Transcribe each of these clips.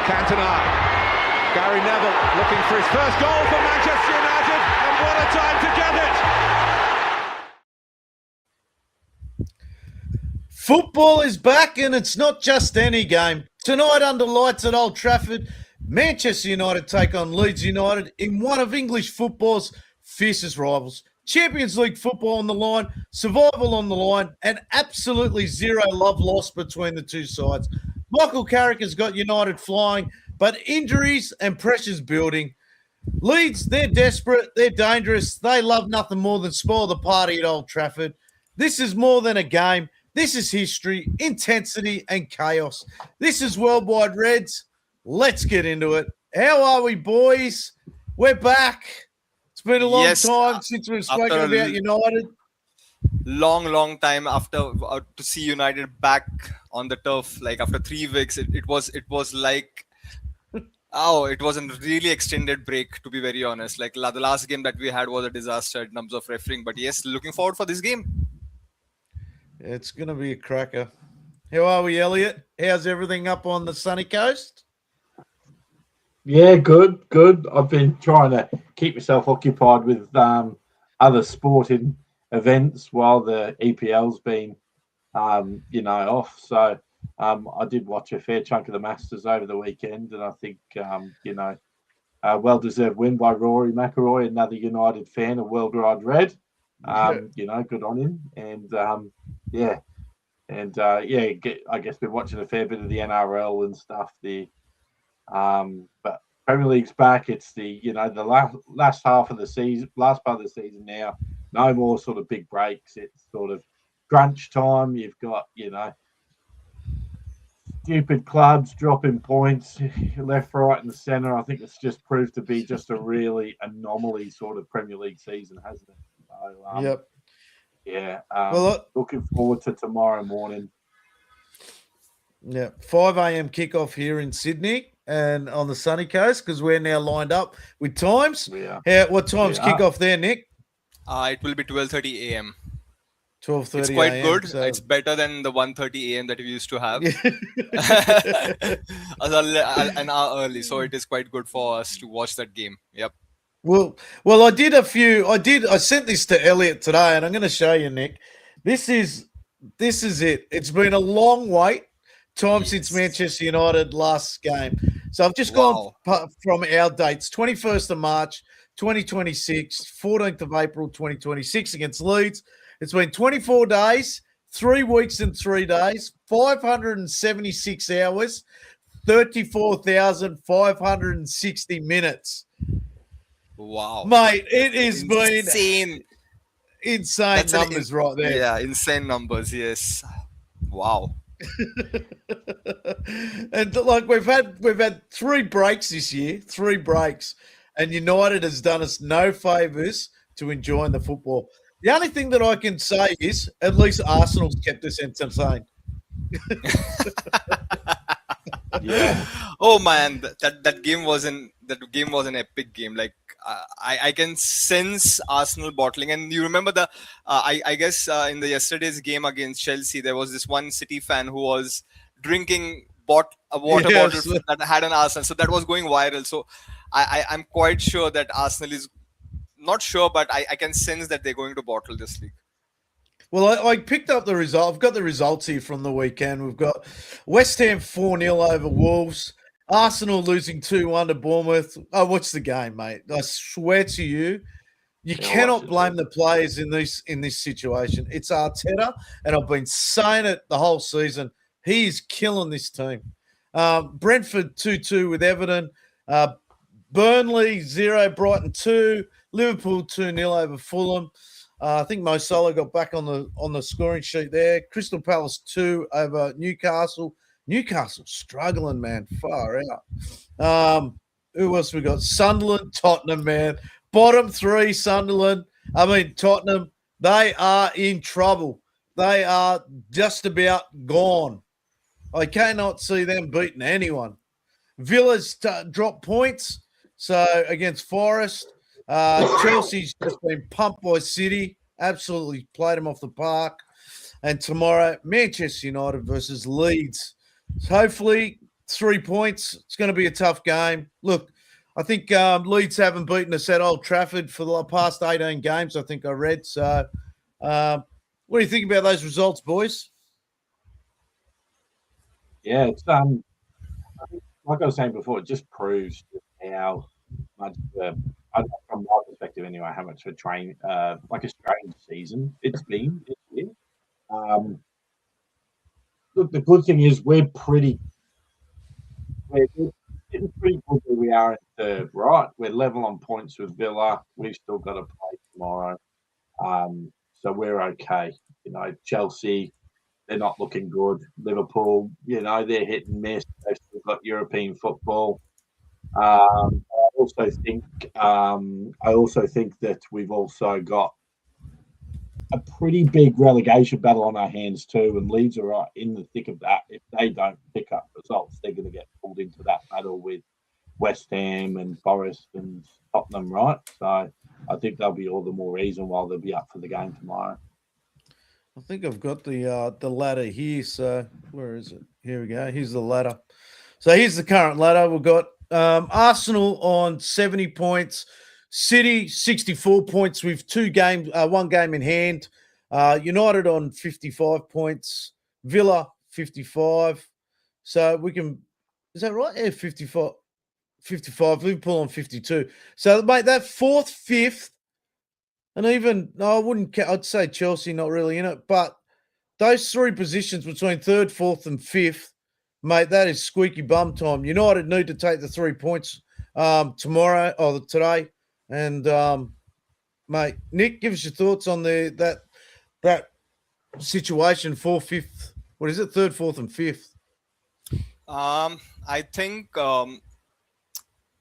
Cantona, Gary Neville looking for his first goal for Manchester United, and what a time to get it! Football is back, and it's not just any game. Tonight under lights at Old Trafford, Manchester United take on Leeds United in one of English football's fiercest rivals. Champions League football on the line, survival on the line, and absolutely zero love lost between the two sides. Michael Carrick has got United flying, but injuries and pressures building. Leeds, they're desperate, they're dangerous, they love nothing more than spoil the party at Old Trafford. This is more than a game. This is history, intensity, and chaos. This is Worldwide Reds. Let's get into it. How are we, boys? We're back. It's been a long time since we've spoken about United. Long time after to see United back on the turf. Like after 3 weeks, it was like it was a really extended break, to be very honest. Like the last game that we had was a disaster in terms of refereeing. But yes, looking forward for this game. It's going to be a cracker. How are we, Elliot? How's everything up on the sunny coast? Yeah, good. I've been trying to keep myself occupied with other sporting events while the EPL's been, off. So I did watch a fair chunk of the Masters over the weekend, and I think, well-deserved win by Rory McIlroy, another United fan, a Worldwide Red. Good on him. And I guess been watching a fair bit of the NRL and stuff there. But Premier League's back. It's the last part of the season now. No more sort of big breaks. It's sort of crunch time. You've got stupid clubs dropping points left, right, and centre. I think it's just proved to be just a really anomaly sort of Premier League season, hasn't it? So, yep. Yeah. Well, looking forward to tomorrow morning. Yeah, 5 a.m. kickoff here in Sydney and on the sunny coast because we're now lined up with times. Yeah. What time's kickoff there, Nick? It will be 12:30 a.m. 12:30 It's quite a.m., good. so... It's better than the 1:30 a.m. that we used to have. An hour early, so it is quite good for us to watch that game. Yep. Well, I sent this to Elliot today, and I'm going to show you, Nick. This is it. It's been a long wait. Since Manchester United last game. So I've just gone from our dates, 21st of March, 2026, 14th of April, 2026 against Leeds. It's been 24 days, 3 weeks and 3 days, 576 hours, 34,560 minutes. Wow. Mate, it has been insane That's numbers right there. Yeah, insane numbers, yes. Wow. And like we've had 3 breaks this year, 3 breaks, and United has done us no favours to enjoying the football. The only thing that I can say is at least Arsenal's kept us entertained. Yeah. Oh man, that game was an epic game. Like I can sense Arsenal bottling, and you remember I guess in the yesterday's game against Chelsea, there was this one City fan who was drinking a water bottle that had an Arsenal, so that was going viral. So I'm quite sure that Arsenal is not sure, but I can sense that they're going to bottle this league. Well, I picked up the result. I've got the results here from the weekend. We've got West Ham 4-0 over Wolves. Arsenal losing 2-1 to Bournemouth. Oh, what's the game, mate? I swear to you, you cannot blame the players in this situation. It's Arteta, and I've been saying it the whole season. He is killing this team. Brentford 2-2 with Everton. Burnley 0, Brighton 2. Liverpool 2-0 over Fulham. I think Mo Salah got back on the scoring sheet there. Crystal Palace 2 over Newcastle. Newcastle struggling, man, far out. Who else we got? Sunderland, Tottenham, man. Bottom 3, Tottenham. They are in trouble. They are just about gone. I cannot see them beating anyone. Villa's dropped points. So against Forest. Chelsea's just been pumped by City. Absolutely played them off the park. And tomorrow, Manchester United versus Leeds. So hopefully 3 points. It's going to be a tough game. Look, I think Leeds haven't beaten us at Old Trafford for the past 18 games, I think I read. So what do you think about those results, boys? Yeah, it's I think, like I was saying before, it just proves how much, from my perspective anyway, how much of a like a strange season it's been this year. Look, the good thing is we're getting pretty good where we are in third, right? We're level on points with Villa. We've still got to play tomorrow, so we're okay. Chelsea, they're not looking good. Liverpool, they're hit and miss. They've still got European football. I also think that we've also got a pretty big relegation battle on our hands too, and Leeds are right in the thick of that. If they don't pick up results, they're going to get pulled into that battle with West Ham and Forest and Tottenham, right? So I think there'll be all the more reason why they'll be up for the game tomorrow. I think I've got the ladder here. So where is it? Here we go. Here's the ladder. So here's the current ladder. We've got Arsenal on 70 points, City 64 points with one game in hand. United on 55 points, Villa 55. So we can, is that right? Yeah, 55. 55. Liverpool on 52. So mate, that fourth, fifth, and even I'd say Chelsea not really in it, but those three positions between third, fourth, and fifth, mate, that is squeaky bum time. United need to take the 3 points tomorrow or today. And mate, Nick, give us your thoughts on that situation, fourth, fifth. What is it? Third, fourth, and fifth. I think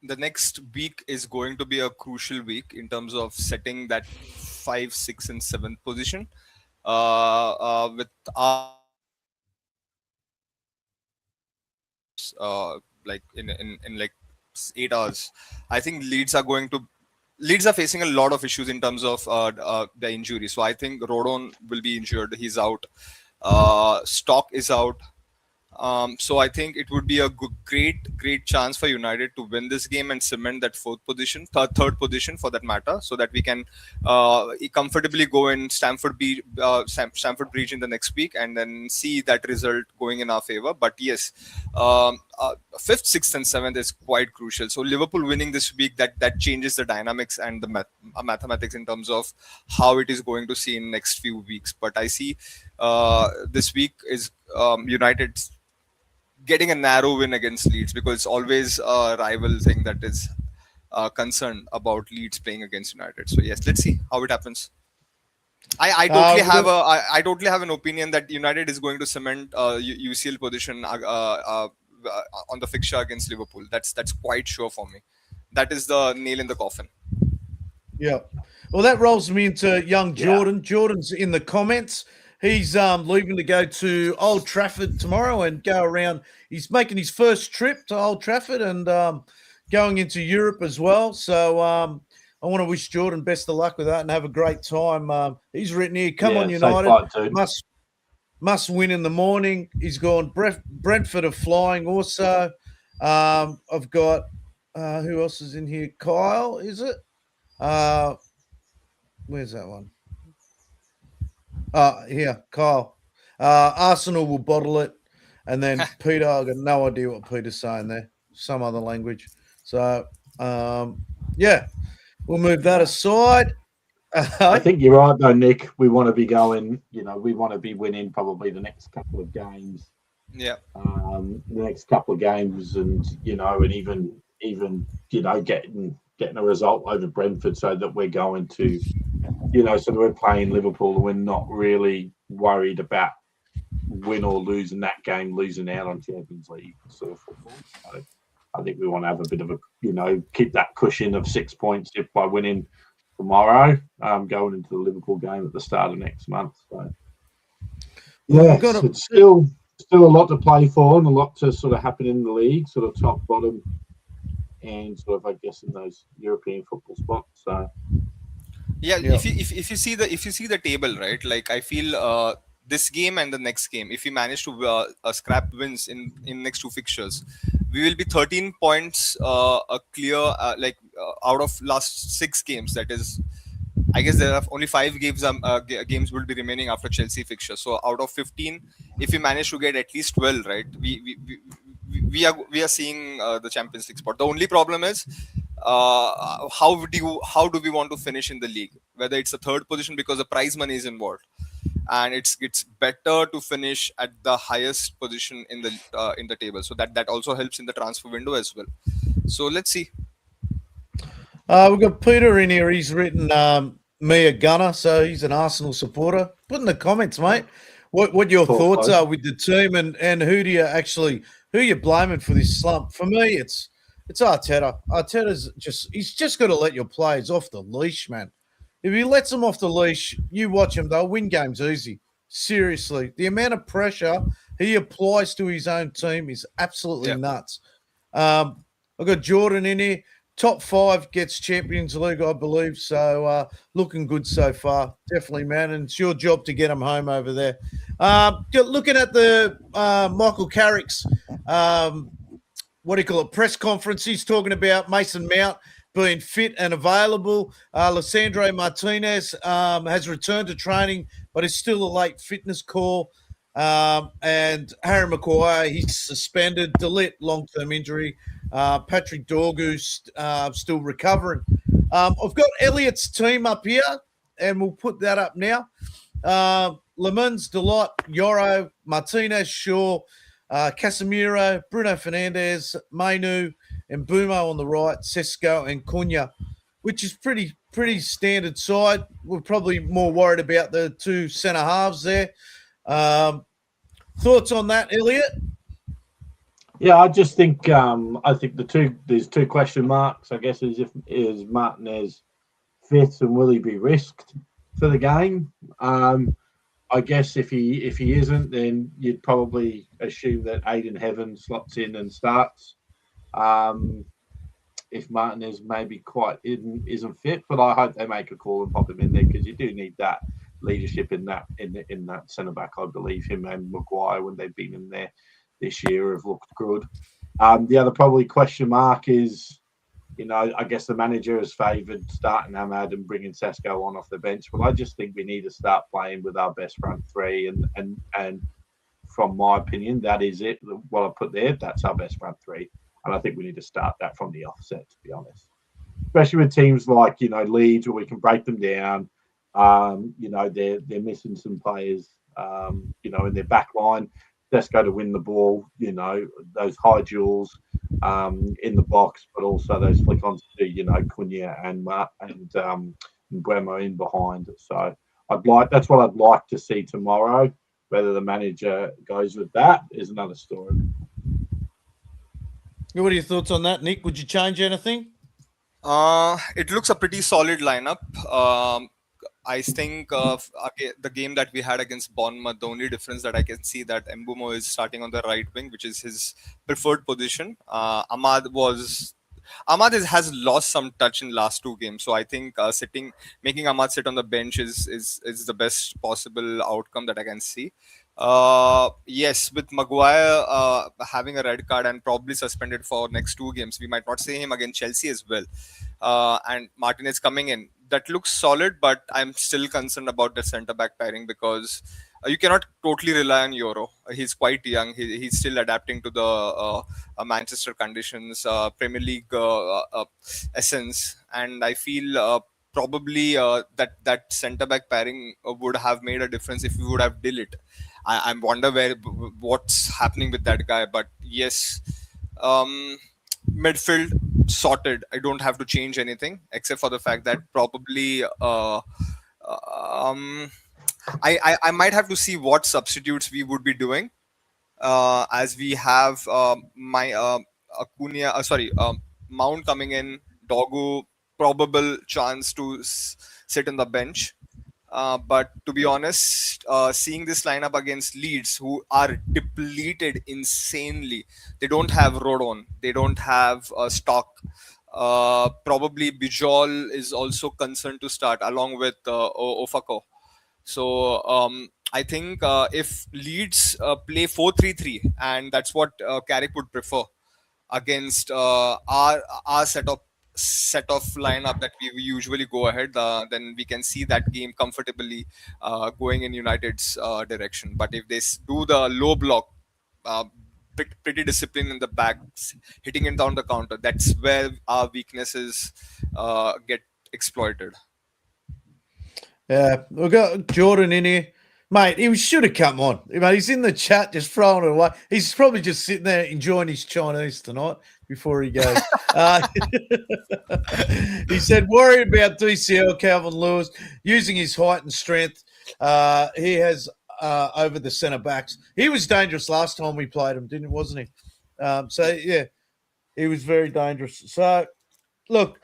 the next week is going to be a crucial week in terms of setting that 5, 6, and 7th position. With like in like 8 hours, I think Leeds are facing a lot of issues in terms of the injury. So I think Rodon will be injured. He's out. Stock is out. So I think it would be a great chance for United to win this game and cement that third position for that matter, so that we can comfortably go in Stamford Bridge in the next week and then see that result going in our favor. But yes, 5th, 6th, and 7th is quite crucial. So Liverpool winning this week, that changes the dynamics and the mathematics in terms of how it is going to see in next few weeks. But I see this week is United getting a narrow win against Leeds, because it's always a rival thing that is concerned about Leeds playing against United. So yes, let's see how it happens. I totally have an opinion that United is going to cement UCL position on the fixture against Liverpool. That's quite sure for me. That is the nail in the coffin. Yeah. Well, that rolls me into young Jordan. Yeah. Jordan's in the comments. He's leaving to go to Old Trafford tomorrow and go around. He's making his first trip to Old Trafford and going into Europe as well. So I want to wish Jordan best of luck with that and have a great time. He's written here, come on United, must win in the morning. He's gone. Brentford are flying also. I've got, who else is in here? Kyle, is it? Where's that one? Here, Kyle. Arsenal will bottle it. And then Peter, I've got no idea what Peter's saying there. Some other language. So, yeah, we'll move that aside. I think you're right, though, Nick. We want to be going, we want to be winning probably the next couple of games. Yeah. The next couple of games and, and even getting a result over Brentford so that we're going to, so that we're playing Liverpool and we're not really worried about win or lose in that game, losing out on Champions League sort of football. So I think we want to have a bit of a, keep that cushion of 6 points if by winning tomorrow, going into the Liverpool game at the start of next month. So yeah, it's still a lot to play for and a lot to sort of happen in the league, sort of top, bottom, and sort of, I guess, in those European football spots. So yeah. If you see the table, right? Like I feel this game and the next game, if we manage to scrap wins in next two fixtures, we will be 13 points a clear, out of last six games. That is, I guess there are only five games games will be remaining after Chelsea fixture. So out of 15, if we manage to get at least 12, right, we are seeing the Champions League spot. The only problem is how do we want to finish in the league? Whether it's a third position, because the prize money is involved, and it's better to finish at the highest position in the table. So that also helps in the transfer window as well. So let's see. We've got Peter in here. He's written me a gunner, so he's an Arsenal supporter. Put in the comments, mate, what your thoughts are with the team, and who you blaming for this slump? For me, it's Arteta. He's just got to let your players off the leash, man. If he lets them off the leash, you watch him, they'll win games easy. Seriously, the amount of pressure he applies to his own team is absolutely nuts. I've got Jordan in here. Top 5 gets Champions League, I believe. So looking good so far. Definitely, man. And it's your job to get them home over there. Looking at the Michael Carrick's, press conference, he's talking about Mason Mount being fit and available. Lissandro Martinez has returned to training, but is still a late fitness call. And Harry Maguire, he's suspended. De Ligt, long-term injury. Patrick Dorgu's still recovering. I've got Elliot's team up here, and we'll put that up now. Lemons, Delot, Yoro, Martinez, Shaw, Casemiro, Bruno Fernandes, Mainu, and Bumo on the right, Sesko and Cunha, which is pretty standard side. We're probably more worried about the two centre halves there. Thoughts on that, Elliot? Yeah, I just think there's two question marks. I guess is Martinez fit and will he be risked for the game? I guess if he isn't, then you'd probably assume that Aiden Heaven slots in and starts. If Martinez maybe isn't fit, but I hope they make a call and pop him in there, because you do need that leadership in that centre back. I believe him and Maguire, when they've been in there this year, have looked good. The other probably question mark is, I guess the manager has favoured starting Ahmad and bringing Sesko on off the bench. Well, I just think we need to start playing with our best front three, and from my opinion, that is it. What I put there, that's our best front three, and I think we need to start that from the offset, to be honest. Especially with teams like Leeds, where we can break them down. They're missing some players, in their back line. Sesko to win the ball, those high duels in the box, but also those flick-ons to, Cunha and Buemo in behind. So that's what I'd like to see tomorrow. Whether the manager goes with that is another story. What are your thoughts on that, Nick? Would you change anything? It looks a pretty solid lineup. I think the game that we had against Bournemouth, the only difference that I can see that Mbeumo is starting on the right wing, which is his preferred position. Ahmad has lost some touch in last two games, so I think making Ahmad sit on the bench is the best possible outcome that I can see. Yes, with Maguire having a red card and probably suspended for next two games, we might not see him against Chelsea as well. And Martinez coming in, that looks solid, but I'm still concerned about the centre back pairing, because you cannot totally rely on Euro. He's quite young. He's still adapting to the Manchester conditions, Premier League essence, and I feel probably that centre back pairing would have made a difference if we would have did it. I wonder what's happening with that guy, but yes, midfield sorted. I don't have to change anything except for the fact that probably I might have to see what substitutes we would be doing, as we have Mount coming in, Dogu, probable chance to sit on the bench. But to be honest, seeing this lineup against Leeds, who are depleted insanely, they don't have Rodon, they don't have Stock. Probably Bijol is also concerned to start along with Ofako. So I think if Leeds play 4-3-3, and that's what Carrick would prefer against our set of lineup that we usually go ahead, then we can see that game comfortably going in United's direction. But if they do the low block, uh, pretty disciplined in the back, hitting it down the counter, that's where our weaknesses get exploited. Yeah, we've got Jordan in here. Mate, he should have come on. Mate, he's in the chat just throwing it away. He's probably just sitting there enjoying his Chinese tonight before he goes. He said, worried about DCL, Calvin Lewis, using his height and strength. He has over the centre backs. He was dangerous last time we played him, wasn't he? Yeah, he was very dangerous. So, look,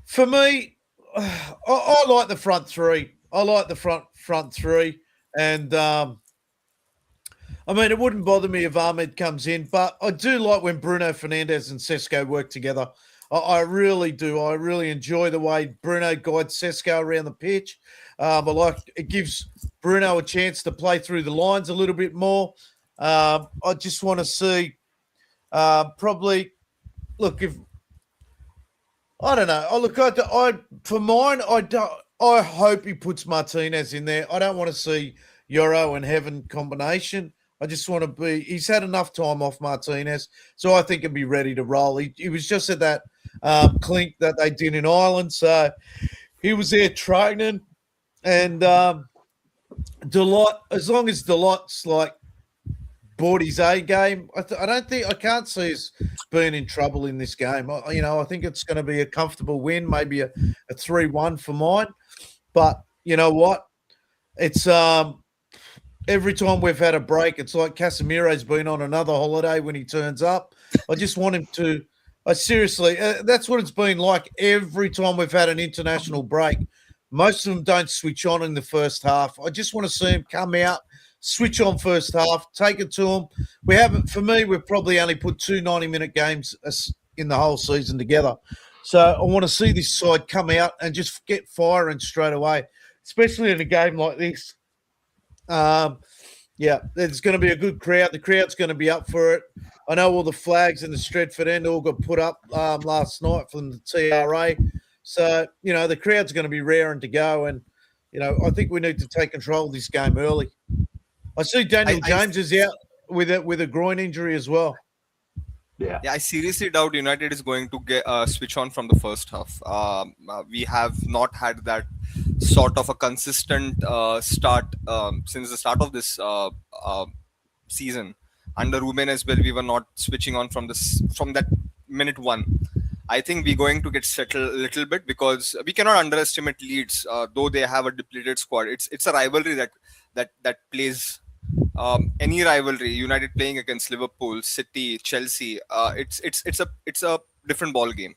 for me, I like the front three. I like the front three. And, I mean, it wouldn't bother me if Ahmed comes in, but I do like when Bruno Fernandes and Sesko work together. I really do. I really enjoy the way Bruno guides Sesko around the pitch. I like it gives Bruno a chance to play through the lines a little bit more. I just want to see probably look if I don't know. For mine, I hope he puts Martinez in there. I don't want to see Euro and Heaven combination. I just want to be. He's had enough time off Martinez, so I think he'll be ready to roll. He was just at that clink that they did in Ireland, so he was there training. And Delight, as long as Delight's like bought his A game, I can't see us being in trouble in this game. I think it's going to be a comfortable win, maybe a 3-1 for mine. But you know what? It's every time we've had a break, it's like Casemiro's been on another holiday when he turns up. I just want him to. Seriously, that's what it's been like every time we've had an international break. Most of them don't switch on in the first half. I just want to see him come out, switch on first half, take it to him. For me, we've probably only put 2 90-minute games in the whole season together. So I want to see this side come out and just get firing straight away, especially in a game like this. Yeah, there's going to be a good crowd. The crowd's going to be up for it. I know all the flags in the Stretford end all got put up last night from the TRA. So, the crowd's going to be raring to go. And, I think we need to take control of this game early. I see Daniel James is out with a groin injury as well. Yeah, I seriously doubt United is going to get switch on from the first half. We have not had that sort of a consistent start since the start of this season. Under Ruben as well, we were not switching on from that minute one. I think we're going to get settled a little bit because we cannot underestimate Leeds, though they have a depleted squad. It's a rivalry that plays. Any rivalry, United playing against Liverpool, City, Chelsea, it's a different ball game.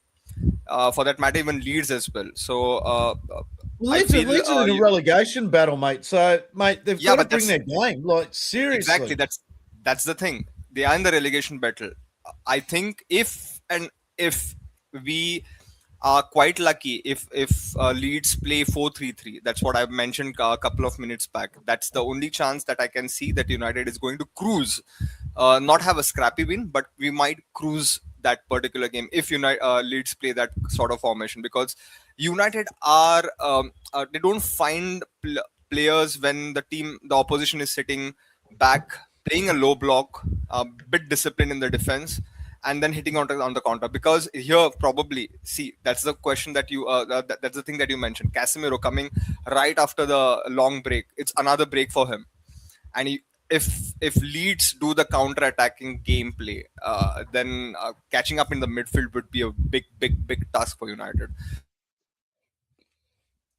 For that matter, even Leeds as well. So Leeds are in a relegation battle, mate. So, mate, they've got to bring their game. Like, seriously. Exactly. That's the thing. They are in the relegation battle. I think if we are quite lucky if Leeds play 4-3-3. That's what I've mentioned a couple of minutes back. That's the only chance that I can see that United is going to cruise, not have a scrappy win, but we might cruise that particular game if Leeds play that sort of formation, because United are they don't find players when the opposition is sitting back, playing a low block, a bit disciplined in the defense, and then hitting on the counter. Because here probably, see, that's the question that you that's the thing that you mentioned. Casemiro coming right after the long break, it's another break for him, and if Leeds do the counter-attacking gameplay, then catching up in the midfield would be a big task for United.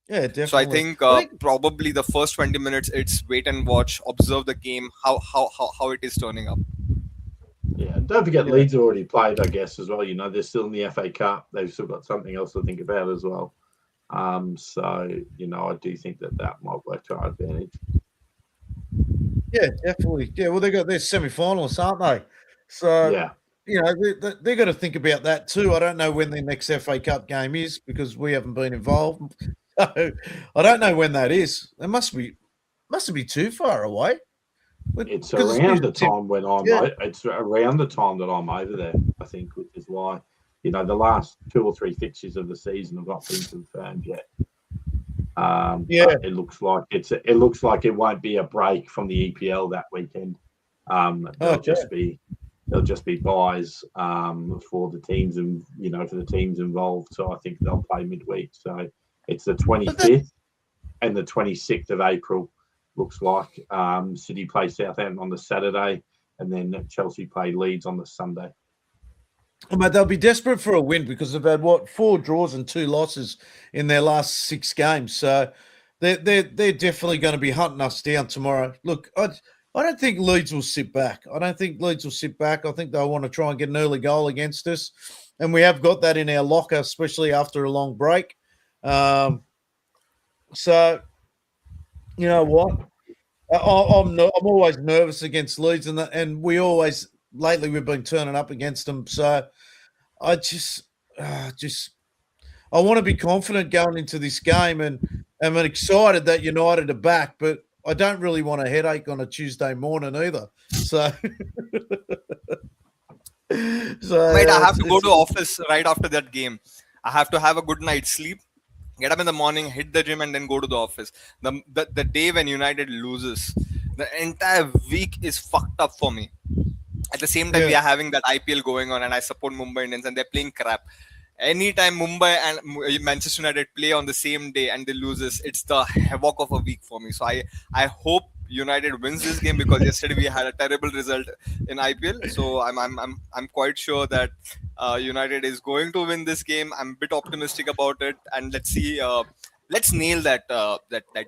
Yeah, definitely. So I think probably the first 20 minutes, it's wait and watch, observe the game, how it is turning up. Yeah, don't forget Leeds already played, I guess, as well. They're still in the FA Cup. They've still got something else to think about as well. So, I do think that might work to our advantage. Yeah, definitely. Yeah, well, they got their semi-finalists, aren't they? So, yeah. They're going to think about that too. I don't know when their next FA Cup game is because we haven't been involved. So I don't know when that is. It must be mustn't be too far away. It's 'Cause around the New Zealand. time when I'm. Yeah. It's around the time that I'm over there, I think, which is why the last 2 or 3 fixtures of the season have not been confirmed yet. Yeah. But it looks like it won't be a break from the EPL that weekend. There'll just be buys for the teams and for the teams involved. So I think they'll play midweek. So it's the 25th and the 26th of April. Looks like City play Southampton on the Saturday, and then Chelsea play Leeds on the Sunday. But they'll be desperate for a win because they've had 4 draws and 2 losses in their last 6 games. So they're definitely going to be hunting us down tomorrow. Look, I don't think Leeds will sit back. I think they'll want to try and get an early goal against us, and we have got that in our locker, especially after a long break. So you know what? I'm always nervous against Leeds, and we always lately we've been turning up against them. So I I want to be confident going into this game, and I'm excited that United are back, but I don't really want a headache on a Tuesday morning either. So, Mate, I have to go to office right after that game. I have to have a good night's sleep, get up in the morning, hit the gym, and then go to the office. The day when United loses, the entire week is fucked up for me. At the same time, we are having that IPL going on, and I support Mumbai Indians, and they're playing crap. Anytime Mumbai and Manchester United play on the same day and they loses, it's the havoc of a week for me. So I hope United wins this game, because yesterday we had a terrible result in IPL. So I'm quite sure that United is going to win this game. I'm a bit optimistic about it, and let's see. Let's nail that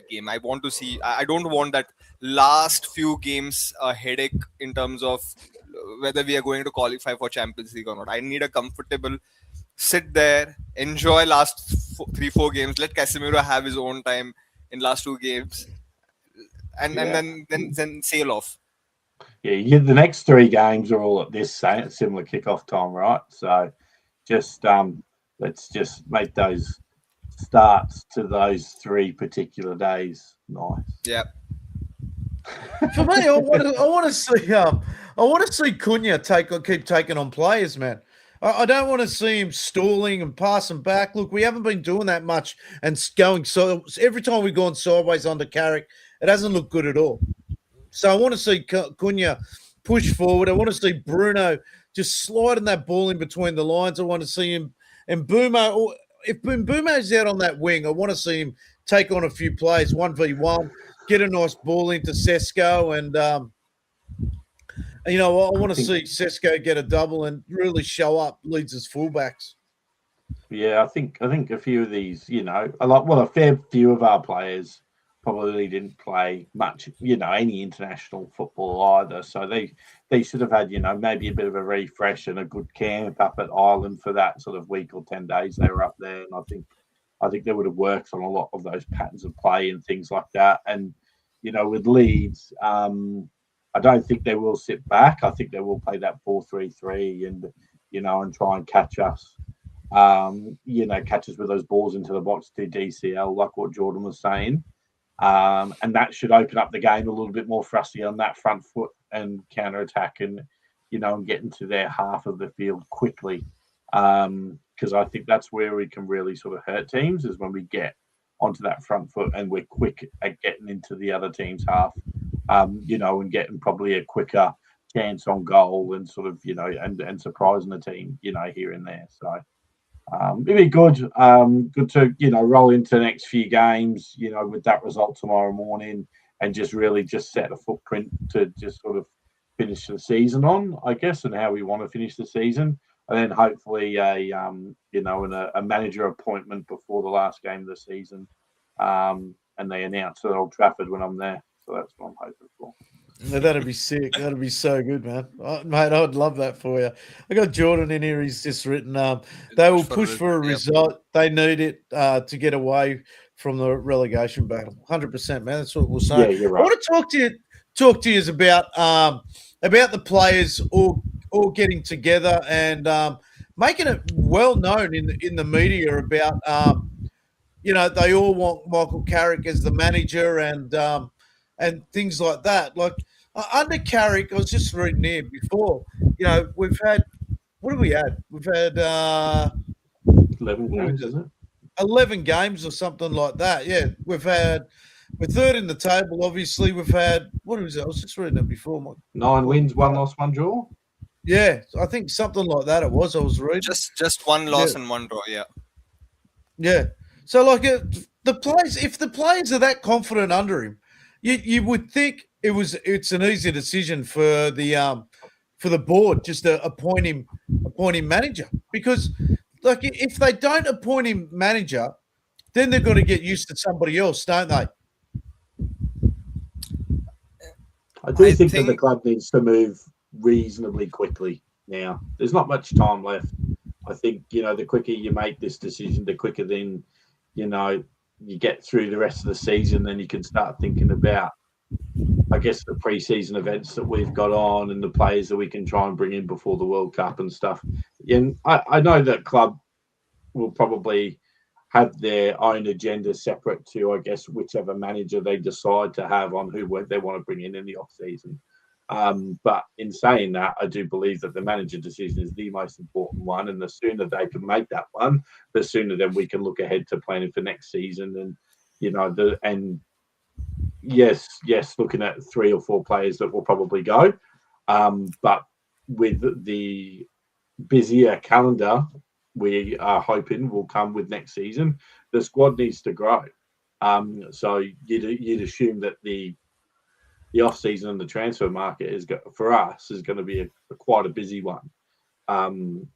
game. I want to see. I don't want that last few games headache in terms of whether we are going to qualify for Champions League or not. I need a comfortable sit there, enjoy last 3-4 games. Let Casemiro have his own time in last 2 games, and then sail off. Yeah, the next 3 games are all at this similar kickoff time, right? So just let's just make those starts to those 3 particular days nice. Yeah. For me, I want to see Cunha keep taking on players, man. I don't want to see him stalling and passing back. Look, we haven't been doing that much and going so every time we've gone sideways under Carrick, it hasn't looked good at all. So I want to see Cunha push forward. I want to see Bruno just sliding that ball in between the lines. I want to see him and Bumo. Or if Bumo's out on that wing, I want to see him take on a few plays 1v1, get a nice ball into Sesko, and I want to see Sesko get a double and really show up Leeds' fullbacks. Yeah, I think a few of these, a fair few of our players probably didn't play much, any international football either. So they should have had, maybe a bit of a refresh and a good camp up at Ireland for that sort of week or 10 days they were up there. And I think they would have worked on a lot of those patterns of play and things like that. And, with Leeds, I don't think they will sit back. I think they will play that 4-3-3 and, and try and catch us. Catch us with those balls into the box to DCL, like what Jordan was saying. And that should open up the game a little bit more for us to get on that front foot and counter-attack and, and get into their half of the field quickly. Because I think that's where we can really sort of hurt teams, is when we get onto that front foot and we're quick at getting into the other team's half, and getting probably a quicker chance on goal and sort of, and surprising the team, here and there. So it'd be good to, roll into the next few games, with that result tomorrow morning, and just really just set a footprint to just sort of finish the season on, I guess, and how we want to finish the season. And then hopefully a manager appointment before the last game of the season. And they announce at Old Trafford when I'm there. So that's what I'm hoping for. No, that'd be sick. That'd be so good, man. Mate, I'd love that for you. I got Jordan in here. He's just written, they will push for a result. They need it to get away from the relegation battle. 100%, man. That's what we'll say. Yeah, you're right. I want to talk to you about the players all getting together and making it well known in the media about, they all want Michael Carrick as the manager, and and things like that. Like under Carrick, I was just reading here before. You know, we've had what have we had? We've had 11 games, isn't it? 11 games or something like that. Yeah, we're third in the table. Obviously, we've had what was it? I was just reading it before. 9 wins, 1 loss, 1 draw. Yeah, I think something like that. It was. I was reading Just 1 loss and 1 draw. Yeah. Yeah. So like the players, if the players are that confident under him, you would think it's an easy decision for the board just to appoint him manager, because like if they don't appoint him manager, then they've got to get used to somebody else, don't they? I think that the club needs to move reasonably quickly now. There's not much time left. I think, the quicker you make this decision, the quicker then, you get through the rest of the season, then you can start thinking about, I guess, the pre-season events that we've got on and the players that we can try and bring in before the World Cup and stuff. And I know that club will probably have their own agenda separate to, I guess, whichever manager they decide to have on who they want to bring in the off-season. But in saying that, I do believe that the manager decision is the most important one, and the sooner they can make that one, the sooner then we can look ahead to planning for next season. And yes, looking at 3 or 4 players that will probably go, but with the busier calendar we are hoping will come with next season, the squad needs to grow. So you'd assume that the off season and the transfer market is for us is going to be quite a busy one. And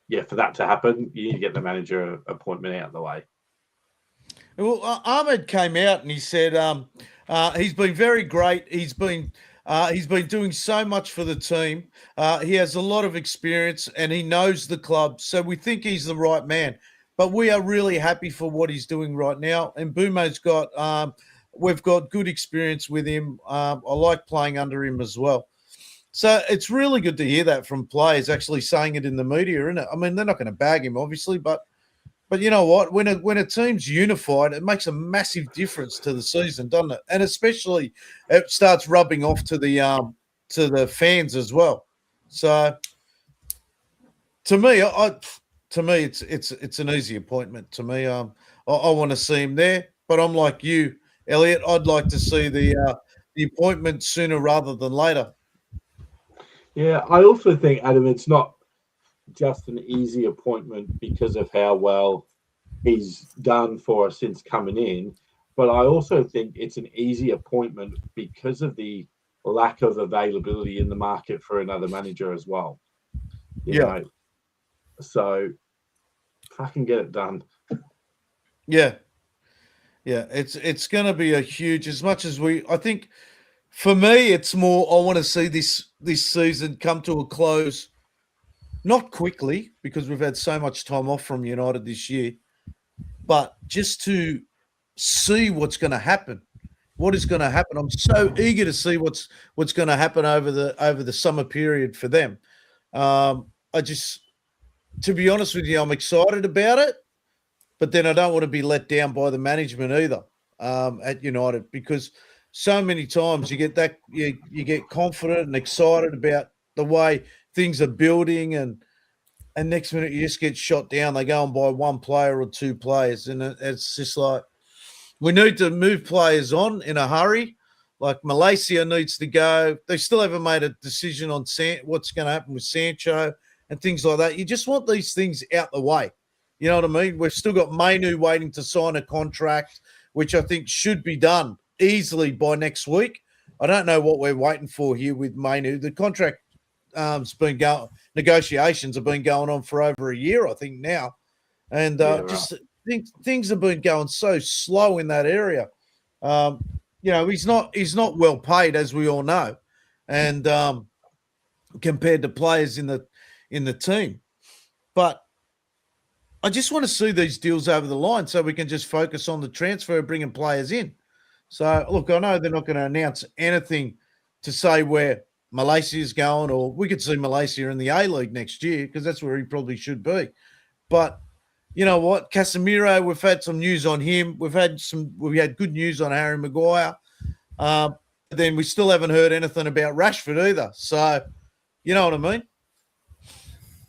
yeah, for that to happen, you need to get the manager appointment out of the way. Well, Ahmed came out and he said he's been very great. He's been doing so much for the team. He has a lot of experience and he knows the club. So we think he's the right man. But we are really happy for what he's doing right now. And Bumo's we've got good experience with him. I like playing under him as well. So it's really good to hear that from players actually saying it in the media, isn't it? I mean, they're not going to bag him, obviously, but you know what? When a team's unified, it makes a massive difference to the season, doesn't it? And especially it starts rubbing off to the fans as well. So to me, it's an easy appointment. To me, I want to see him there, but I'm like you, Elliot. I'd like to see the appointment sooner rather than later. Yeah, I also think, Adam, it's not just an easy appointment because of how well he's done for us since coming in, but I also think it's an easy appointment because of the lack of availability in the market for another manager as well. You know? So fucking get it done. Yeah, it's going to be a huge. As much as I think, for me, it's more. I want to see this season come to a close. Not quickly, because we've had so much time off from United this year, but just to see what's going to happen. What is going to happen? I'm so eager to see what's going to happen over the summer period for them. To be honest with you, I'm excited about it, but then I don't want to be let down by the management either at United, because so many times you get that you get confident and excited about the way things are building, and next minute you just get shot down. They go and buy 1 player or 2 players, and it's just like we need to move players on in a hurry. Like Malaysia needs to go. They still haven't made a decision on what's going to happen with Sancho and things like that. You just want these things out the way. You know what I mean? We've still got Mainu waiting to sign a contract, which I think should be done easily by next week. I don't know what we're waiting for here with Mainu. The contract negotiations have been going on for over a year, I think now, and things have been going so slow in that area. He's not well paid, as we all know, and compared to players in the team. But I just want to see these deals over the line so we can just focus on the transfer, bringing players in. So look, I know they're not going to announce anything to say where Malaysia is going, or we could see Malaysia in the A-League next year, because that's where he probably should be. But you know what, Casemiro, we've had some news on him. We had good news on Harry Maguire. Then we still haven't heard anything about Rashford either. So, you know what I mean?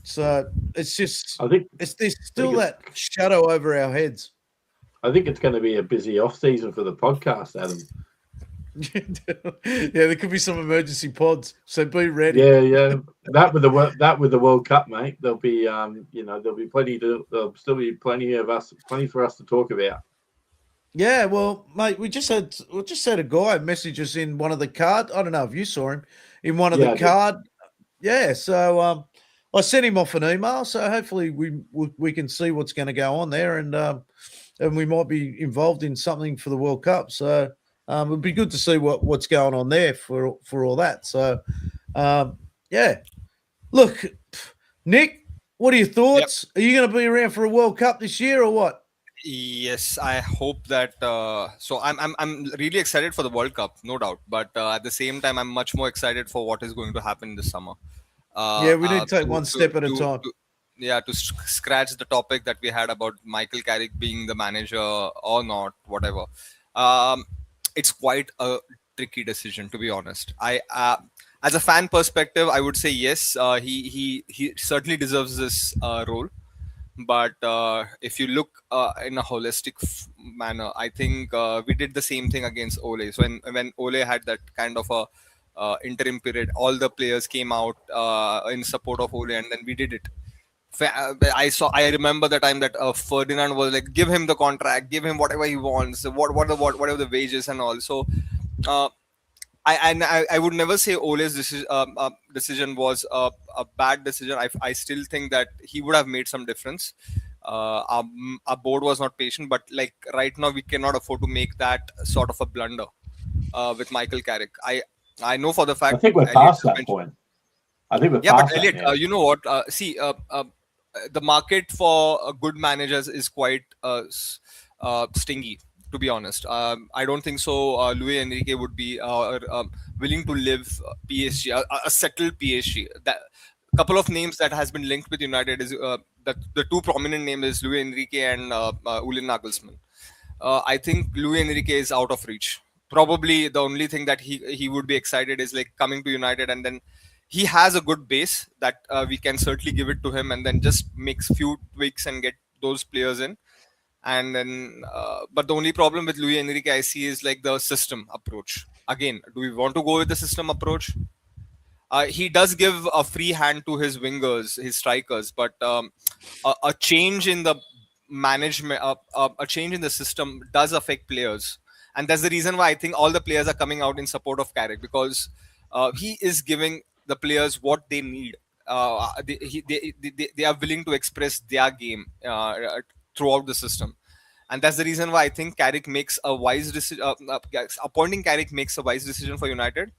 So it's just, there's still that shadow over our heads. I think it's going to be a busy off season for the podcast, Adam. Yeah, there could be some emergency pods, so be ready. Yeah. That with the World Cup, mate. There'll be there'll be plenty for us to talk about. Yeah, well, mate, we just had a guy message us in one of the card. I don't know if you saw him in one of the card. Yeah, so I sent him off an email, so hopefully we can see what's going to go on there, and we might be involved in something for the World Cup. So it'd be good to see what's going on there for all that. So yeah, look, Nick, what are your thoughts? Yep. Are you going to be around for a World Cup this year or what? Yes, I hope that. So I'm really excited for the World Cup, no doubt. But at the same time, I'm much more excited for what is going to happen this summer. Yeah, we need to take one step at a time. To scratch the topic that we had about Michael Carrick being the manager or not, whatever. It's quite a tricky decision, to be honest. As a fan perspective, I would say yes. He certainly deserves this role. But if you look in a holistic manner, I think we did the same thing against Ole. So when Ole had that kind of a interim period, all the players came out in support of Ole, and then we did it. I remember the time that Ferdinand was like, give him the contract, give him whatever he wants, whatever the wages and all. So I would never say Ole's decision was a bad decision. I still think that he would have made some difference. Our board was not patient, but like right now we cannot afford to make that sort of a blunder with Michael Carrick. I know for the fact. I think we're past that point. I think we're past but Elliot, you know what? The market for good managers is quite stingy. To be honest, I don't think so. Luis Enrique would be willing to live PSG, a settled PSG. That couple of names that has been linked with United is that the two prominent names is Luis Enrique and Ule Nagelsmann. I think Luis Enrique is out of reach. Probably the only thing that he would be excited is like coming to United, and then he has a good base that we can certainly give it to him, and then just makes few tweaks and get those players in. And then, but the only problem with Luis Enrique I see is like the system approach. Again, do we want to go with the system approach? He does give a free hand to his wingers, his strikers, but a change in the management, a change in the system does affect players. And that's the reason why I think all the players are coming out in support of Carrick, because he is giving the players what they need. They are willing to express their game throughout the system, and that's the reason why I think Carrick makes a wise decision. Appointing Carrick makes a wise decision for United,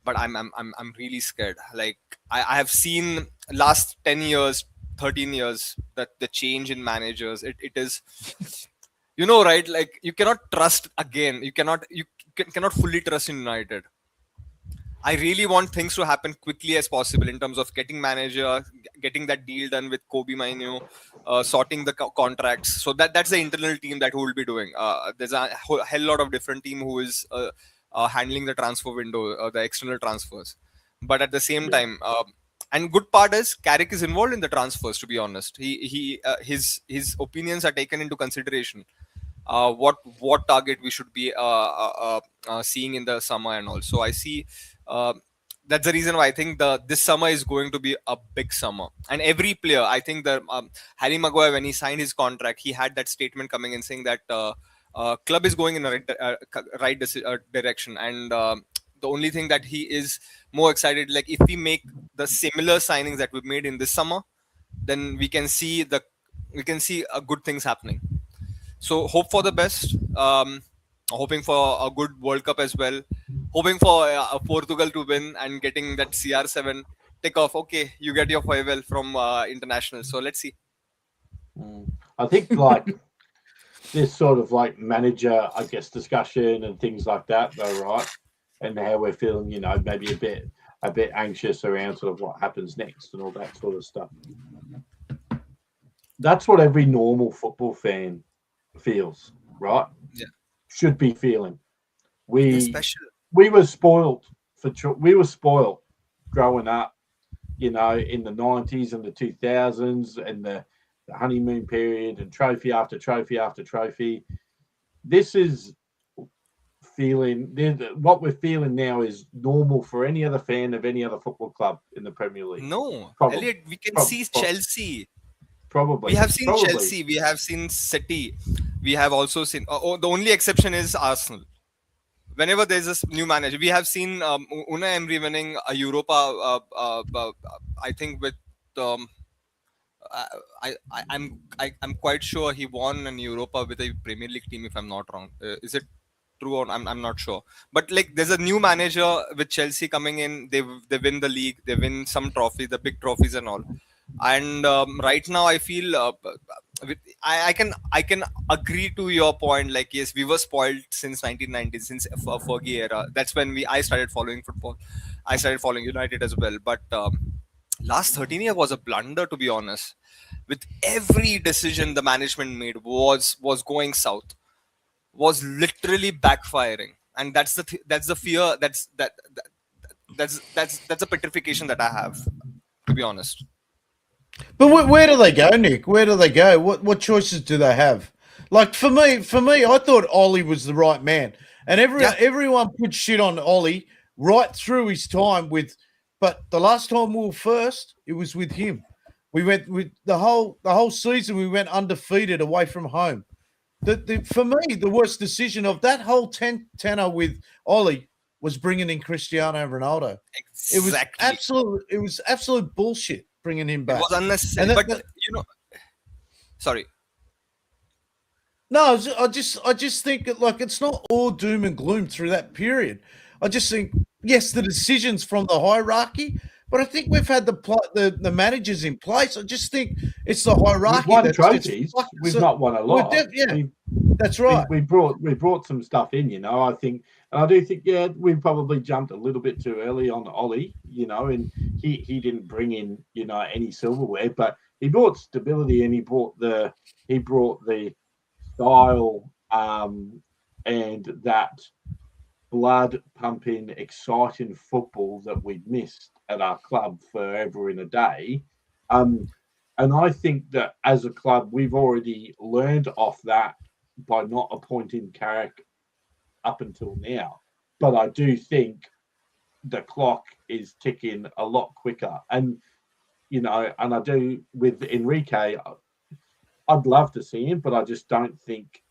but I'm really scared. Like I have seen last 10 years, 13 years that the change in managers, it is, you know, right? Like you cannot trust again. You cannot fully trust in United. I really want things to happen quickly as possible in terms of getting manager, getting that deal done with Kobe Mainoo, sorting the contracts. So that's the internal team that who will be doing. There's a hell lot of different team who is handling the transfer window, the external transfers. But at the same time, and good part is Carrick is involved in the transfers. To be honest, his opinions are taken into consideration. What target we should be seeing in the summer and all. So I see. That's the reason why I think this summer is going to be a big summer. And every player, I think that Harry Maguire, when he signed his contract, he had that statement coming in saying that club is going in a right direction. And the only thing that he is more excited, like if we make the similar signings that we made in this summer, then we can see good things happening. So hope for the best. Hoping for a good World Cup as well. Hoping for Portugal to win and getting that CR7 tick off. Okay, you get your farewell from international. So let's see. I think like this sort of like manager, I guess, discussion and things like that, though, right? And how we're feeling, you know, maybe a bit anxious around sort of what happens next and all that sort of stuff. That's what every normal football fan feels, right? Yeah. Should be feeling. They're We special. we were spoiled we were spoiled growing up, in the 90s and the 2000s and the honeymoon period and trophy after trophy after trophy. This is what we're feeling now is normal for any other fan of any other football club in the Premier League. No, Probably, Elliot, we can prob- see prob- Chelsea. probably, We have seen probably. Chelsea. We have seen City. We have also seen. The only exception is Arsenal. Whenever there's a new manager, we have seen Unai Emery winning a Europa. I think with um, I'm quite sure he won an Europa with a Premier League team. If I'm not wrong, is it true or I'm not sure. But like, there's a new manager with Chelsea coming in. They win the league. They win some trophies, the big trophies and all. And right now, I feel I can agree to your point. Like, yes, we were spoiled since 1990, since Fergie era. That's when I started following football. I started following United as well. But last 13 years was a blunder, to be honest. With every decision the management made was going south, was literally backfiring, and that's the fear. That's a petrification that I have, to be honest. But where do they go, Nick? Where do they go? What choices do they have? Like for me, I thought Ollie was the right man, and Yeah. everyone put shit on Ollie right through his time with. But the last time we were first, it was with him. We went with the whole season. We went undefeated away from home. For me, the worst decision of that whole tenor with Ollie was bringing in Cristiano Ronaldo. Exactly. It was absolute bullshit bringing him It back. was unnecessary. And But sorry. no, I just think that, like, it's not all doom and gloom through that period. I just think, yes, the decisions from the hierarchy, but I think we've had the managers in place. I just think it's the hierarchy. We've won that's trophies. fucked We've us up. not won a lot. Yeah, we that's right. we brought some stuff in. I think, and I do think, yeah, we probably jumped a little bit too early on Ollie. And he didn't bring in any silverware, but he brought stability and he brought the style and that blood pumping, exciting football that we'd missed at our club forever in a day. And I think that as a club, we've already learned off that by not appointing Carrick up until now. But I do think the clock is ticking a lot quicker. And, and I do with Enrique, I'd love to see him, but I just don't think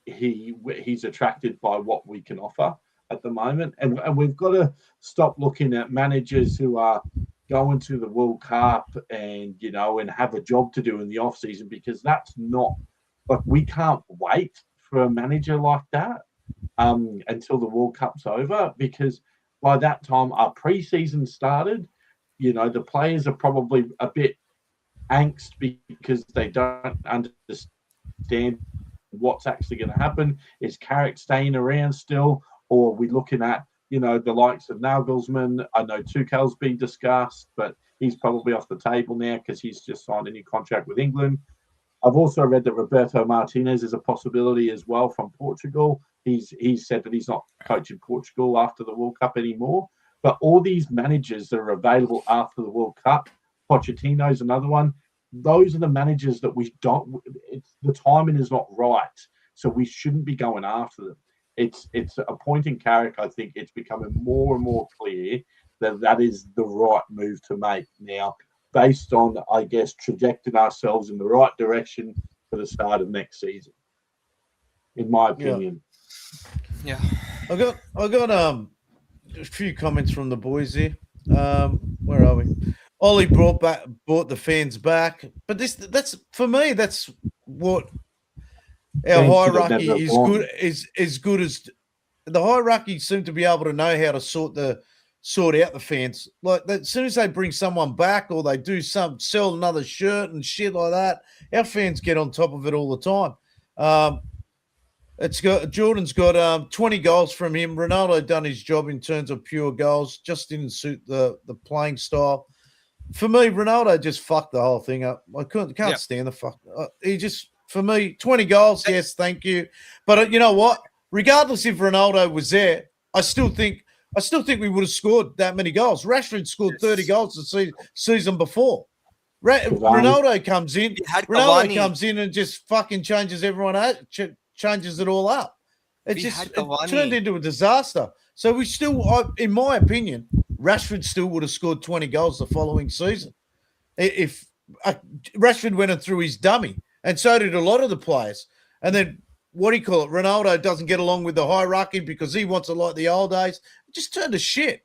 he's attracted by what we can offer at the moment. And we've got to stop looking at managers who are going to the World Cup and have a job to do in the off season, because that's not, like, we can't wait for a manager like that until the World Cup's over, because by that time our pre-season started. The players are probably a bit angst because they don't understand what's actually going to happen. Is Carrick staying around still, or are we looking at the likes of Nagelsmann? I know Tuchel's been discussed, but he's probably off the table now because he's just signed a new contract with England. I've also read that Roberto Martinez is a possibility as well from Portugal. He's said that he's not coaching Portugal after the World Cup anymore. But all these managers that are available after the World Cup, Pochettino's another one. Those are the managers that we don't. The timing is not right, so we shouldn't be going after them. It's appointing Carrick. I think it's becoming more and more clear that is the right move to make now, based on, I guess, trajecting ourselves in the right direction for the start of next season, in my opinion. Yeah. I got a few comments from the boys here. Where are we? Ollie brought the fans back, but that's for me. That's what our hierarchy is good as the hierarchy seem to be able to know how to sort out the fans. Like, as soon as they bring someone back or they do sell another shirt and shit like that, our fans get on top of it all the time. Jordan's got 20 goals from him. Ronaldo done his job in terms of pure goals, just didn't suit the playing style. For me, Ronaldo just fucked the whole thing up. I can't stand the fuck. He just, for me, 20 goals, yes, thank you. But you know what? regardless if Ronaldo was there, I still think we would have scored that many goals. Rashford scored 30 goals the season before. Ronaldo comes in. Ronaldo comes in and just fucking changes everyone out, changes it all up. It turned into a disaster. So we still, in my opinion, Rashford still would have scored 20 goals the following season if Rashford went and threw his dummy, and so did a lot of the players. And then Ronaldo doesn't get along with the hierarchy because he wants it like the old days. It just turned to shit.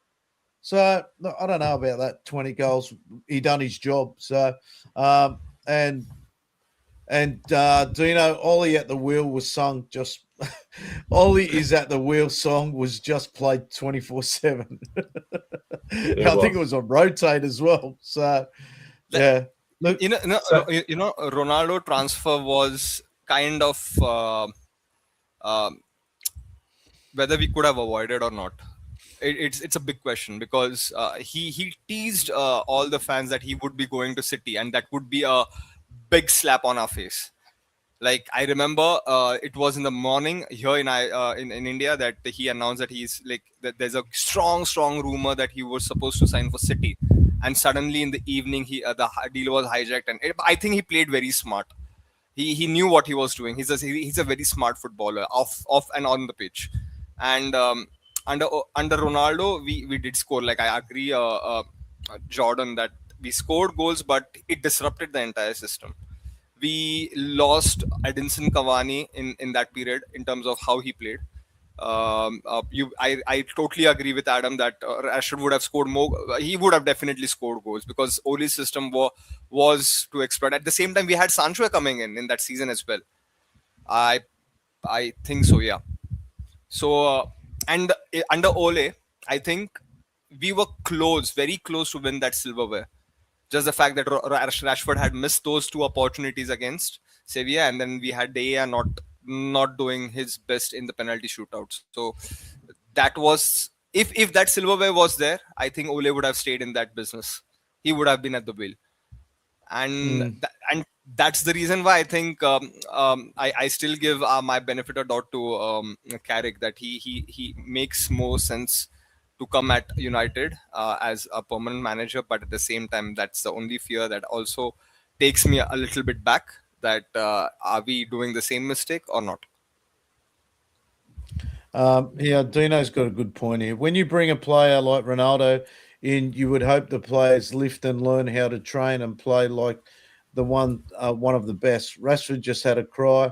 So I don't know about that 20 goals. He done his job. So and do you know Ollie at the Wheel was sung just Ollie is at the Wheel song was just played 24/7. I think it was on rotate as well. So yeah. Look, Ronaldo transfer was kind of whether we could have avoided or not. It's a big question because he teased all the fans that he would be going to City, and that would be a big slap on our face. Like I remember, it was in the morning here in India that he announced that that there's a strong rumor that he was supposed to sign for City, and suddenly in the evening the deal was hijacked, and I think he played very smart. He knew what he was doing. He's a very smart footballer off and on the pitch, and under Ronaldo we did score. Like I agree, Jordan, that we scored goals, but it disrupted the entire system. We lost Edinson Cavani in that period in terms of how he played. I totally agree with Adam that Rashford would have scored more. He would have definitely scored goals because Ole's system was to exploit. At the same time, we had Sancho coming in that season as well. I think so, yeah. So and under Ole, I think we were very close to win that silverware. Just the fact that Rashford had missed those two opportunities against Sevilla, and then we had De Gea not doing his best in the penalty shootouts. So that was if that silverware was there, I think Ole would have stayed in that business. He would have been at the wheel, and that's the reason why I think I still give my benefit of doubt to Carrick, that he makes more sense to come at United as a permanent manager, but at the same time, that's the only fear that also takes me a little bit back. That are we doing the same mistake or not? Yeah, Dino's got a good point here. When you bring a player like Ronaldo in, you would hope the players lift and learn how to train and play like the one of the best. Rashford just had a cry.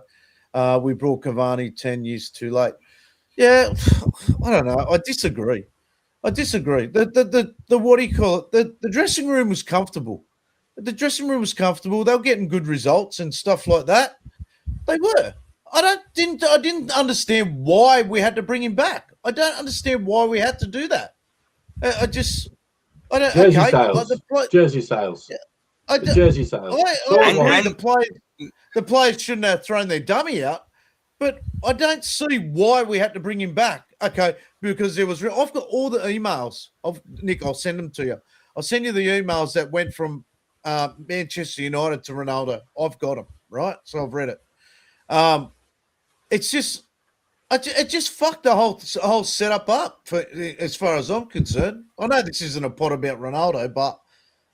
We brought Cavani 10 years too late. Yeah, I don't know. I disagree. The what do you call it? The dressing room was comfortable. The dressing room was comfortable. They were getting good results and stuff like that. They were. I didn't understand why we had to bring him back. I don't understand why we had to do that. I don't. Jersey okay, sales. Jersey sales. Yeah, jersey sales. I agree. The players shouldn't have thrown their dummy out. But I don't see why we had to bring him back. Okay, because I've got all the emails of Nick. I'll send them to you. I'll send you the emails that went from Manchester United to Ronaldo. I've got them, right? So I've read it. It's just, it just fucked the whole setup up as far as I'm concerned. I know this isn't a pot about Ronaldo, but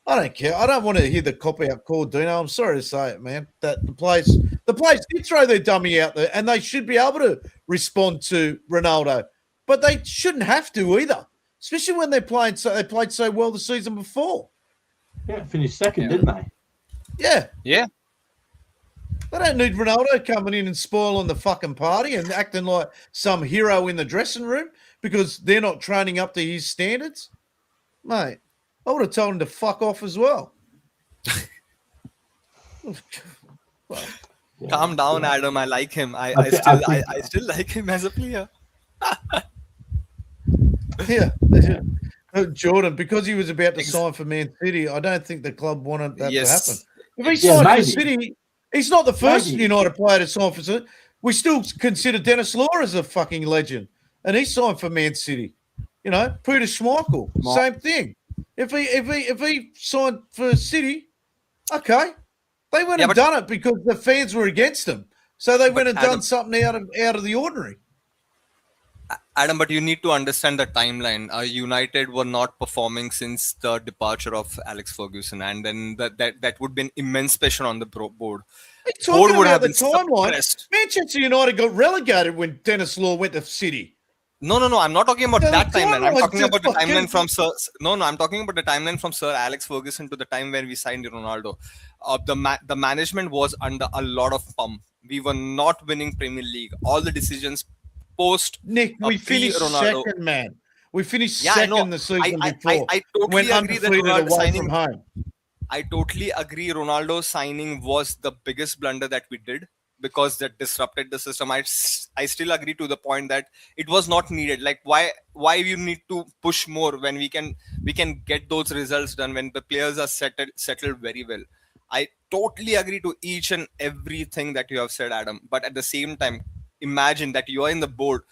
I don't care. I don't want to hear the cop-out call, Dino. I'm sorry to say it, man. That the players did throw their dummy out there, and they should be able to respond to Ronaldo, but they shouldn't have to either, especially when they played so well the season before. Yeah, finished second, didn't they? Yeah. Yeah. They don't need Ronaldo coming in and spoiling the fucking party and acting like some hero in the dressing room because they're not training up to his standards. Mate, I would have told him to fuck off as well. Calm down, Adam. I like him. I still like him as a player. Yeah. Jordan, because he was about to sign for Man City, I don't think the club wanted that to happen. If he signed for City, he's not the first United player to sign for City. We still consider Dennis Law as a fucking legend, and he signed for Man City. You know, Peter Schmeichel, same thing. If he signed for City, okay, they wouldn't have done it because the fans were against him. So they went and done something out of the ordinary. Adam, but you need to understand the timeline. United were not performing since the departure of Alex Ferguson, and then that would be an immense pressure on the board. You're Board talking would about have the been timeline. suppressed. Manchester United got relegated when Dennis Law went to City. No. I'm not talking about So that the timeline. I'm timeline talking just about the fucking. timeline from Sir. No. I'm talking about the timeline from Sir Alex Ferguson to the time when we signed Ronaldo. The management was under a lot of pump. We were not winning Premier League. All the decisions post Nick, we finished pre-Ronaldo. second, man. We finished Yeah, I know. second the season before. I Went totally agree that undefeated Ronaldo away signing. from home. I totally agree. Ronaldo signing was the biggest blunder that we did because that disrupted the system. I still agree to the point that it was not needed. Like why you need to push more when we can get those results done when the players are settled very well. I totally agree to each and everything that you have said, Adam. But at the same time, imagine that you are in the board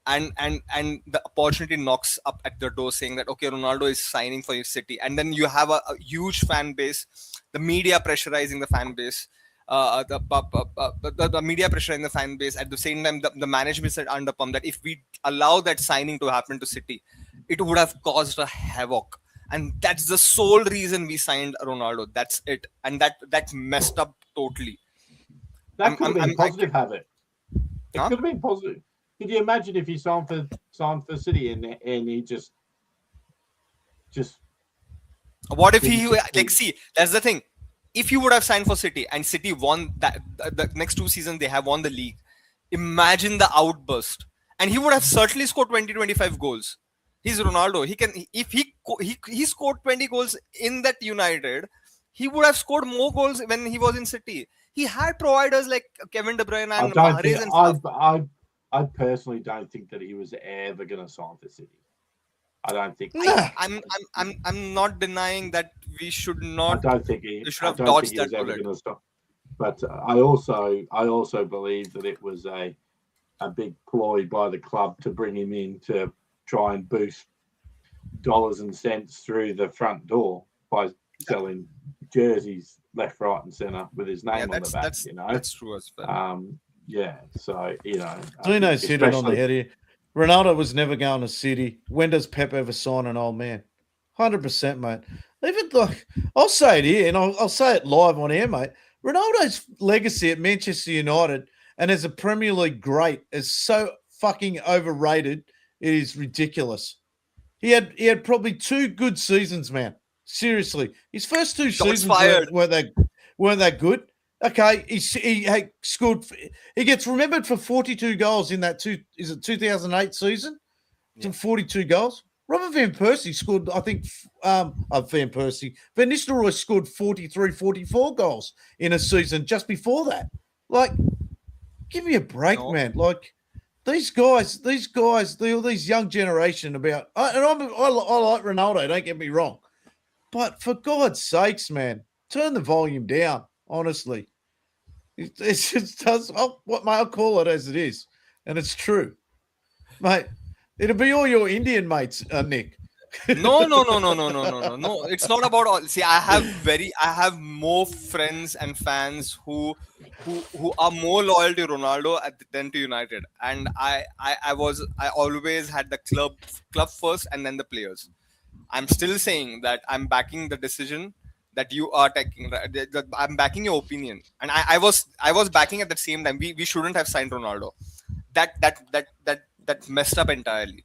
and the opportunity knocks up at the door saying that okay, Ronaldo is signing for your city, and then you have a huge fan base, the media pressurizing the fan base, the media pressurizing the fan base. At the same time, the management said under pump that if we allow that signing to happen to City, it would have caused a havoc. And that's the sole reason we signed Ronaldo. That's it, and that messed up totally. That could have been positive, have it? It Huh? could have been positive. Could you imagine if he signed for City and he just What if he didn't like succeed? see? That's the thing. If he would have signed for City and City won that the next 2 seasons they have won the league, imagine the outburst. And he would have certainly scored 20-25 goals. He's Ronaldo. He can if he scored 20 goals in that United, he would have scored more goals when he was in City. He had providers like Kevin De Bruyne I and don't think Mahrez and stuff. I personally don't think that he was ever going to sign for City. I don't think. Nah. I'm not denying that we should I not. don't think he. We should I have don't dodged think he was that ever bullet. going to stop. But I also believe that it was a big ploy by the club to bring him in to try and boost dollars and cents through the front door by selling jerseys left, right, and centre with his name on the back. That's true as well. Yeah. So Tino's hit it on the especially- head here. Ronaldo was never going to City. When does Pep ever sign an old man? 100%, mate. Even like I'll say it here, and I'll say it live on air, mate. Ronaldo's legacy at Manchester United and as a Premier League great is so fucking overrated. It is ridiculous. He had probably 2 good seasons, man. Seriously, his first 2 seasons weren't that good. Okay, he scored. He gets remembered for 42 goals in that 2008 season? Yeah. 42 goals. Robert Van Persie scored, I think, Van Nistelrooy scored 43, 44 goals in a season just before that. Like, give me a break, man. Like, these guys, these young generation and I like Ronaldo, don't get me wrong. But for God's sakes, man, turn the volume down, honestly. It just does, I'll call it as it is. And it's true. Mate, it'll be all your Indian mates, Nick. No. It's not about all. See, I have more friends and fans who are more loyal to Ronaldo than to United, and I always had the club first and then the players. I'm still saying that I'm backing the decision that you are taking. I'm backing your opinion, and I was backing at the same time. We shouldn't have signed Ronaldo. That messed up entirely.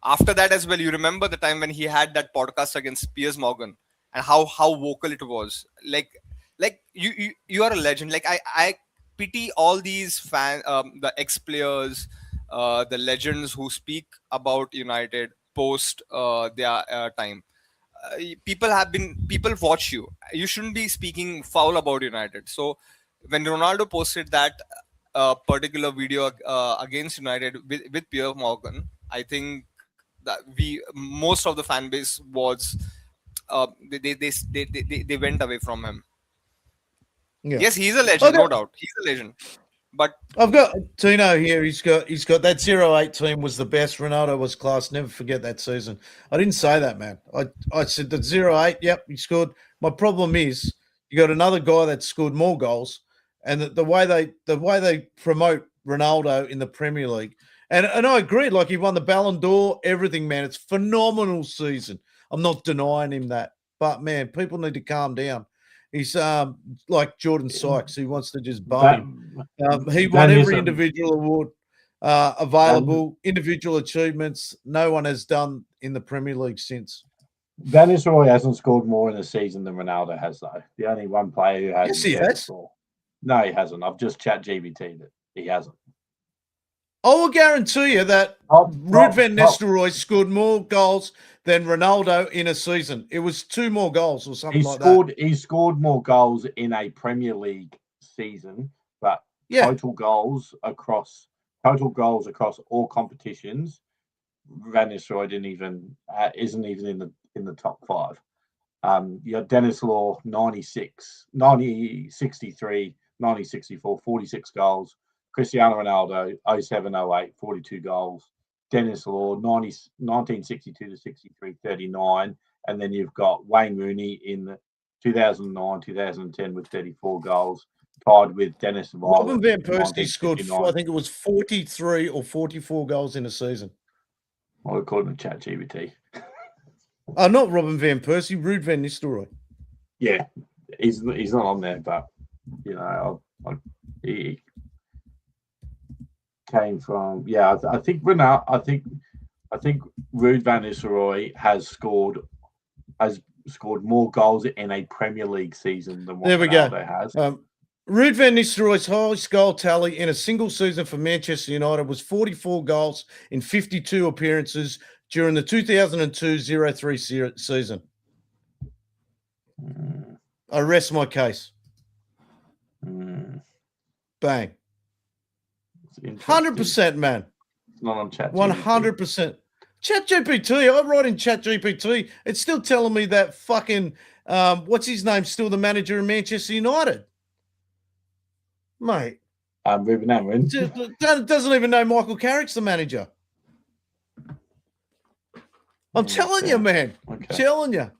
After that as well, you remember the time when he had that podcast against Piers Morgan and how vocal it was. Like you are a legend. Like I pity all these the ex players, the legends who speak about United post their time. People watch you. You shouldn't be speaking foul about United. So when Ronaldo posted that particular video against United with Pierre Morgan, I think that most of the fan base was they went away from him. Yeah. Yes, he's a legend, no doubt. He's a legend. But I've got Tino here. He's got that 08 team was the best. Ronaldo was class. Never forget that season. I didn't say that, man. I said that 08. Yep, he scored. My problem is you got another guy that scored more goals, and the way they promote Ronaldo in the Premier League And I agree. Like he won the Ballon d'Or, everything, man. It's phenomenal season. I'm not denying him that, but man, people need to calm down. He's like Jordan Sykes, who wants to just bone him. He won every individual award available, individual achievements. No one has done in the Premier League since. Van Nistelrooy hasn't scored more in a season than Ronaldo has, though. The only one player who has. Yes, he has. No, he hasn't. I've just chat GBT'd it. He hasn't. I will guarantee you that Ruud van Nistelrooy scored more goals than Ronaldo in a season. It was 2 more goals or something that. He scored more goals in a Premier League season, but total goals across all competitions, Van Nistelrooy isn't even in the top 5. You have Dennis Law 96, 90, 63, 90, 64, 46 goals. Cristiano Ronaldo 07-08, 42 goals. Dennis Law 1962 to 63, 39. And then you've got Wayne Rooney in 2009, 2010 with 34 goals, tied with Dennis Violet. Robin van Persie scored, I think it was 43 or 44 goals in a season. Well, according to ChatGPT. Not Robin van Persie, Ruud van Nistelrooy. Yeah, he's not on there, but you know, he came from. Yeah, I think Ronaldo. I think Ruud van Nistelrooy has scored more goals in a Premier League season than what Ronaldo has. Ruud van Nistelrooy's highest goal tally in a single season for Manchester United was 44 goals in 52 appearances during the 2002-03 season. I rest my case. Bang. 100%, man. It's not on ChatGPT. 100%. ChatGPT, I write in ChatGPT. It's still telling me that fucking, what's his name, still the manager of Manchester United. Mate. Ruben Amorim. Doesn't even know Michael Carrick's the manager. I'm telling you, man. Okay. Telling you.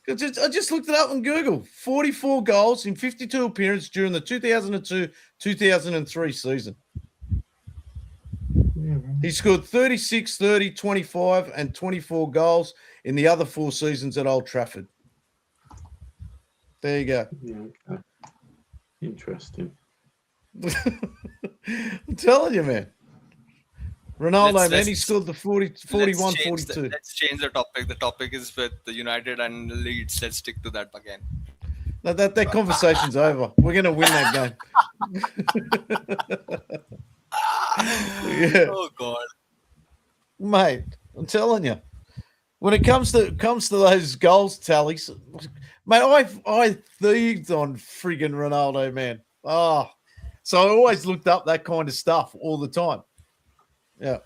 I just looked it up on Google. 44 goals in 52 appearances during the 2002-2003 season. He scored 36, 30, 25, and 24 goals in the other 4 seasons at Old Trafford. There you go. Yeah, okay. Interesting. I'm telling you, man. Ronaldo, man, he scored the 41, 42. Let's change the topic. The topic is with the United and Leeds. Let's stick to that again. No, that conversation's over. We're going to win that game. Yeah. Oh, God. Mate, I'm telling you. When it comes to those goals tallies, mate, I thieved on friggin' Ronaldo, man. Oh, so I always looked up that kind of stuff all the time. Yeah.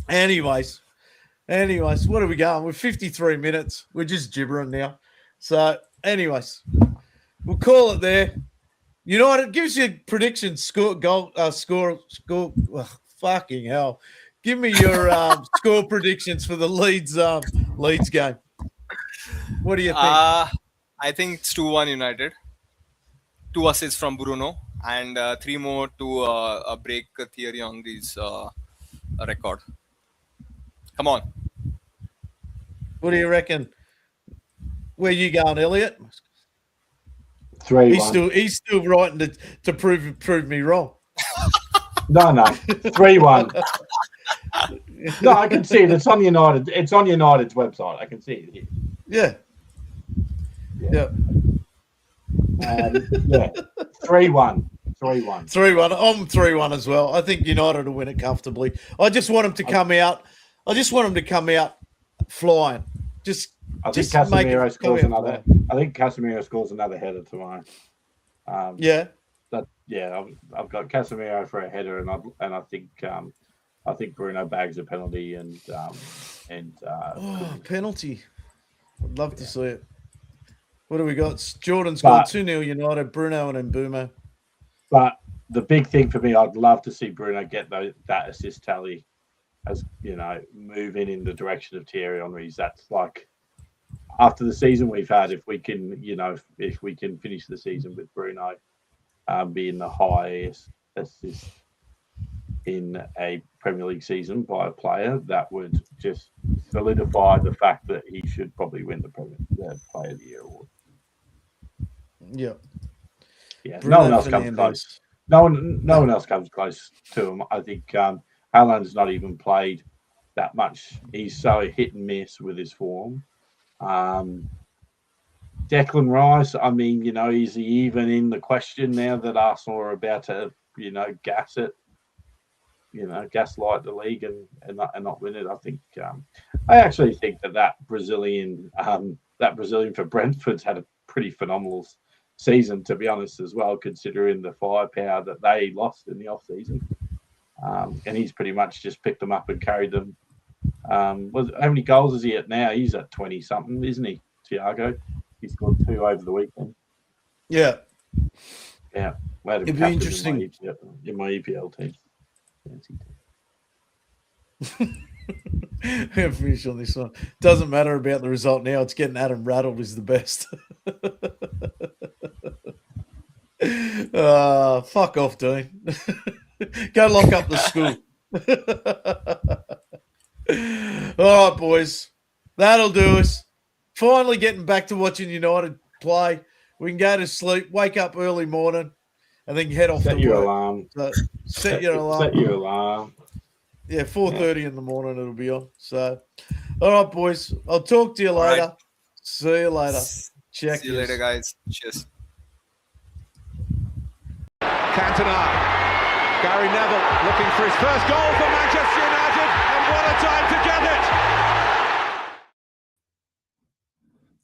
Anyways, what are we going? We're 53 minutes. We're just gibbering now. So, anyways, we'll call it there. United gives you predictions. Score. Fucking hell. Give me your score predictions for the Leeds game. What do you think? I think it's 2-1 United. 2 assists from Bruno and 3 more to break Thierry Henry's record. Come on. What do you reckon? Where you going, Elliot? 3-1. He's still writing to prove me wrong. No. 3-1. No, I can see it. It's on United. It's on United's website. I can see it here. Yeah. 3-1. 3-1. I'm 3-1 as well. I think United will win it comfortably. I just want them to come out. I just want them to come out flying. I think Casemiro scores another. I think Casemiro scores another header tomorrow. I've got Casemiro for a header, and I think Bruno bags a penalty penalty. I'd love to see it. What do we got? Jordan scored 2-0 United, Bruno and Mbeumo. But the big thing for me, I'd love to see Bruno get that assist tally, as you know, moving in the direction of Thierry Henry's. That's like after the season we've had, if we can finish the season with Bruno being the highest assist in a Premier League season by a player, that would just solidify the fact that he should probably win the Player of the Year award. Yeah. Yeah, Bruno no one else Fernandes. comes close. No one else comes close to him. I think Haaland's not even played that much. He's so hit and miss with his form. Declan Rice, I mean, is he even in the question now that Arsenal are about to, gas it, gaslight the league and not win it? I think, I actually think that Brazilian for Brentford's had a pretty phenomenal season, to be honest, as well, considering the firepower that they lost in the off season. And he's pretty much just picked them up and carried them. How many goals is he at now? He's at 20 something, isn't he, Thiago? He scored 2 over the weekend. Yeah. Yeah. It'd be interesting. In my EPL team. Finish on this one. Doesn't matter about the result now. It's getting Adam rattled is the best. Fuck off, Dean. Go lock up the school. All right, boys. That'll do us. Finally getting back to watching United play. We can go to sleep, wake up early morning, and then head off to work. Alarm. So set your alarm. Set your alarm. Yeah, 4:30 in the morning it'll be on. So, all right, boys. I'll talk to you later. Right. See you later. Check. See you later, guys. Cheers. Cantona. Gary Neville looking for his first goal for Manchester United, and what a time to get it!